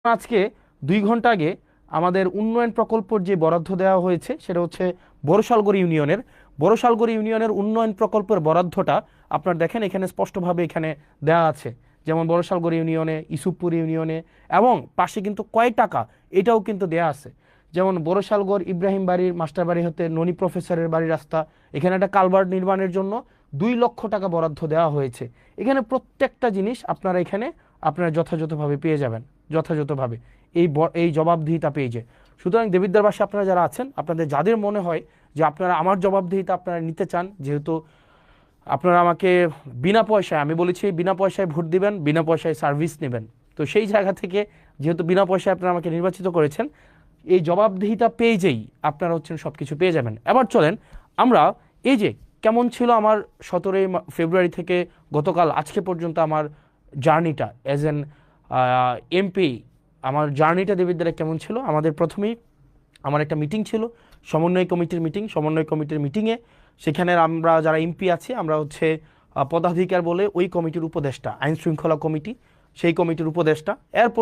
আজকে 2 ঘন্টা আগে আমাদের উন্নয়ন প্রকল্পের যে বরাদ্দ দেওয়া হয়েছে সেটা হচ্ছে বড়শালগড় ইউনিয়নের উন্নয়ন প্রকল্পের বরাদ্দটা আপনার দেখেন এখানে স্পষ্টভাবে এখানে দেওয়া আছে। যেমন বড়শালগড় ইউনিয়নে, ইসুফপুর ইউনিয়নে এবং পাশে কিন্তু কয় টাকা এটাও কিন্তু দেয়া আছে। যেমন বড়শালগড় ইব্রাহিম বাড়ির মাস্টার বাড়ি হতে ননী প্রফেসরের বাড়ির রাস্তা, এখানে একটা কালভার্ট নির্মাণের জন্য 2 লক্ষ টাকা বরাদ্দ দেওয়া হয়েছে। এখানে প্রত্যেকটা জিনিস আপনারা যথাযথভাবে পেয়ে যাবেন, যথাযথভাবে এই জবাবদিহিতা পেয়েছে। সুতরাং দেবিদ্বারবাসী আপনারা যারা আছেন, আপনাদের যাদের মনে হয় যে আপনারা আমার জবাবদিহিতা আপনারা নিতে চান, যেহেতু আপনারা আমাকে বিনা পয়সায়, আমি বলেছি বিনা পয়সায় ভোট দিবেন, বিনা পয়সায় সার্ভিস নেবেন, তো সেই জায়গা থেকে যেহেতু বিনা পয়সায় আপনারা আমাকে নির্বাচিত করেছেন, এই জবাবদিহিতা পেজেই আপনারা হচ্ছেন সব কিছু পেয়ে যাবেন। এবার চলেন আমরা এই যে কেমন ছিল আমার 17 ফেব্রুয়ারি থেকে গতকাল আজকে পর্যন্ত আমার জার্নিটা অ্যাজ এন এমপি, আমার জার্নিটা দেবিদ্বারে কেমন ছিল। আমাদের প্রথমেই আমার একটা মিটিং ছিল, সমন্বয় কমিটির মিটিংয়ে সেখানে আমরা যারা এমপি আছি আমরা হচ্ছে পদাধিকার বলে ওই কমিটির উপদেষ্টা, আইন শৃঙ্খলা কমিটি, সেই কমিটির উপদেষ্টা। এরপর